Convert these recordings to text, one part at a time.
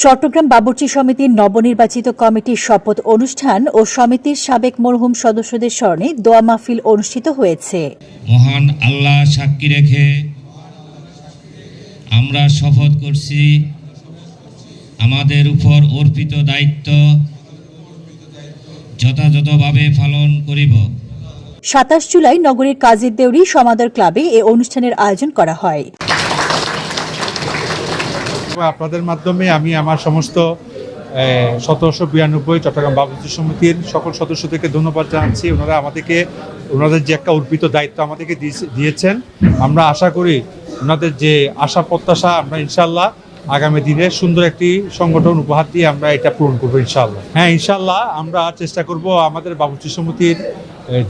চট্টগ্রাম বাবুর্চি সমিতির নবনির্বাচিত কমিটির শপথ অনুষ্ঠান ও সমিতির সাবেক মরহুম সদস্যদের স্মরণে দোয়া মাহফিল অনুষ্ঠিত হয়েছে। মহান আল্লাহ সাক্ষী রেখে আমরা শপথ করছি আমাদের উপর অর্পিত দায়িত্ব যথাযথভাবে পালন করিব। ২৭ জুলাই নগরীর কাজীর দেউরি সমাদর ক্লাবে এ অনুষ্ঠানের আয়োজন করা হয়। আপনাদের মাধ্যমে আমি আমার সমস্ত ১৭৯২ চট্টগ্রাম বাবুর্চি সমিতির সকল সদস্যদেরকে ধন্যবাদ জানাচ্ছি। ওনারা আমাদেরকে ওনাদের যে একটা অর্পিত দায়িত্ব আমাদেরকে দিয়েছেন, আমরা আশা করি ওনাদের যে আশা প্রত্যাশা আমরা ইনশাল্লাহ আগামী দিনে সুন্দর একটি সংগঠন উপহার দিয়ে আমরা এটা পূরণ করবো ইনশাল্লাহ। হ্যাঁ, ইনশাল্লাহ আমরা চেষ্টা করব আমাদের বাবুর্চি সমিতির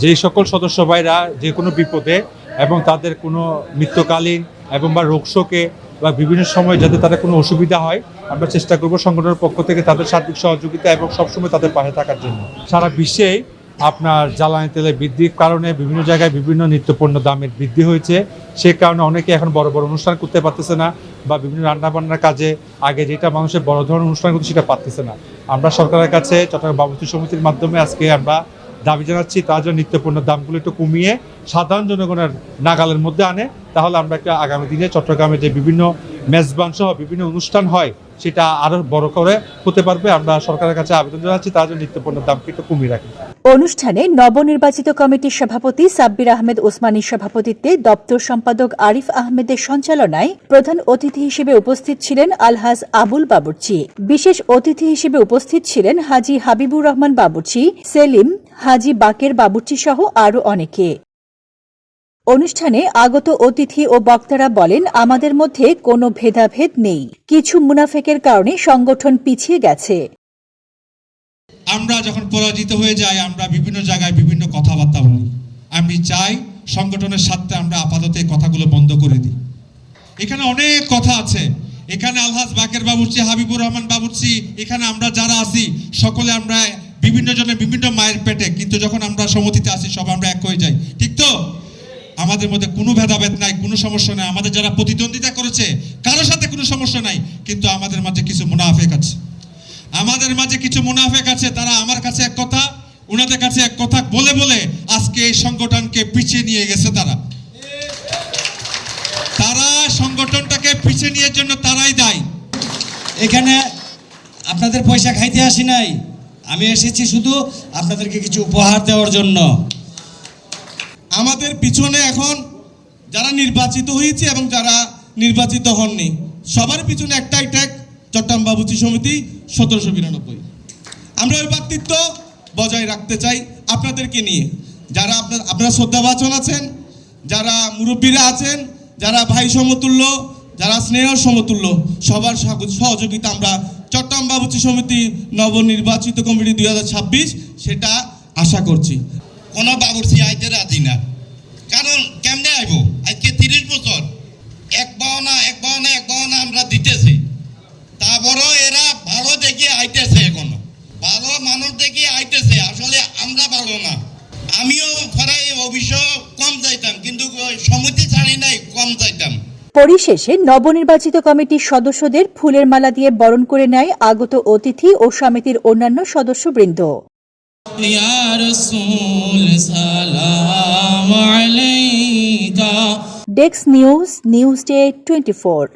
যে সকল সদস্য ভাইরা যে কোনো বিপদে এবং তাদের কোনো মৃত্যুকালীন এবং বা রোগ শোকে বা বিভিন্ন সময় যাতে তাদের কোনো অসুবিধা হয়, আমরা চেষ্টা করব সংগঠনের পক্ষ থেকে তাদের সার্বিক সহযোগিতা এবং সবসময় তাদের পাশে থাকার জন্য। সারা বিশ্বেই আপনার জ্বালানি তেলের বৃদ্ধির কারণে বিভিন্ন জায়গায় বিভিন্ন নিত্যপণ্য দামের বৃদ্ধি হয়েছে। সে কারণে অনেকে এখন বড় বড় অনুষ্ঠান করতে পারতেছে না বা বিভিন্ন রান্নাবান্নার কাজে আগে যেটা মানুষের বড় ধরনের অনুষ্ঠান করতে সেটা পারতেছে না। আমরা সরকারের কাছে চট্টগ্রাম বাবুর্চি সমিতির মাধ্যমে আজকে আমরা দাবি জানাচ্ছি তার জন্য নিত্যপণ্যের দামগুলো একটু কমিয়ে সাধারণ জনগণের নাগালের মধ্যে আনে, তাহলে আমরা একটা আগামী দিনে চট্টগ্রামে যে বিভিন্ন মেজবান সহ বিভিন্ন অনুষ্ঠান হয় সেটা আরো বড় করে হতে পারবে। আমরা সরকারের কাছে আবেদন জানাচ্ছি তার জন্য নিত্যপণ্যের দামকে একটু কমিয়ে রাখি। অনুষ্ঠানে নবনির্বাচিত কমিটির সভাপতি সাব্বির আহমেদ ওসমানীর সভাপতিত্বে দপ্তর সম্পাদক আরিফ আহমেদের সঞ্চালনায় প্রধান অতিথি হিসেবে উপস্থিত ছিলেন আলহাজ আবুল বাবুর্চি। বিশেষ অতিথি হিসেবে উপস্থিত ছিলেন হাজী হাবিবুর রহমান বাবুর্চি, সেলিম, হাজী বাকের বাবুর্চি সহ আরও অনেকে। অনুষ্ঠানে আগত অতিথি ও বক্তারা বলেন, আমাদের মধ্যে কোনো ভেদাভেদ নেই, কিছু মুনাফেকের কারণে সংগঠন পিছিয়ে গেছে। আমরা যখন পরাজিত হয়ে যাই আমরা বিভিন্ন জায়গায় বিভিন্ন কথাবার্তা বলি। আমি চাই সংগঠনের সাথে আমরা আপাতত এই কথাগুলো বন্ধ করে দিই। এখানে অনেক কথা আছে, এখানে আলহাজ বাকের বাবুর্চি, হাবিবুর রহমান বাবুর্চি, এখানে আমরা যারা আছি সকলে আমরা বিভিন্ন জনের বিভিন্ন মায়ের পেটে, কিন্তু যখন আমরা সমিতিতে আসি সব আমরা এক হয়ে যাই, ঠিক তো? আমাদের মধ্যে কোনো ভেদাভেদ নাই, কোনো সমস্যা নাই। আমাদের যারা প্রতিদ্বন্দ্বিতা করেছে কারোর সাথে কোনো সমস্যা নাই, কিন্তু আমাদের মাঝে কিছু মুনাফেক আছে। আমাদের মাঝে কিছু মুনাফেক আছে, তারা আমার কাছে এক কথা ওনাদের কাছে এক কথা বলে বলে আজকে এই সংগঠনকে পিছিয়ে নিয়ে গেছে। তারা সংগঠনটাকে পিছিয়ে নিয়ে জন্য তারাই দায়ী। এখানে আপনাদের পয়সা খাইতে আসি নাই, আমি এসেছি শুধু আপনাদেরকে কিছু উপহার দেওয়ার জন্য। আমাদের পিছনে এখন যারা নির্বাচিত হয়েছে এবং যারা নির্বাচিত হননি সবার পিছনে একটাই ট্যাগ, চট্টগ্রাম বাবুর্চি সমিতি ১৭৯২। আমরা ওই ভ্রাতৃত্ব বজায় রাখতে চাই আপনাদেরকে নিয়ে। যারা আপনারা শ্রদ্ধাভাজন আছেন, যারা মুরব্বীরা আছেন, যারা ভাই সমতুল্য, যারা স্নেহ সমতুল্য, সবার সহযোগিতা আমরা চট্টগ্রাম বাবুর্চি সমিতি নবনির্বাচিত কমিটি ২০২৬ সেটা আশা করছি। কোনো বাবুর্চি আইতে রাজি না, কারণ কেমনে আইব? আজকে ৩০ বছর এক পাওনা আমরা দিতেছি, তারপরও এরা ভালো দেখে আইতেছে, এখনো ভালো মানুষ দেখে আইতেছে। আসলে আমরা ভালো না। আমিও প্রায় অবশ্য কম চাইতাম, কিন্তু সমিতি ছাড়ি নাই, কম চাইতাম। পরিশেষে নবনির্বাচিত কমিটির সদস্যদের ফুলের মালা দিয়ে বরণ করে নেয় আগত অতিথি ও সমিতির অন্যান্য সদস্যবৃন্দ। Desk news, news day 24।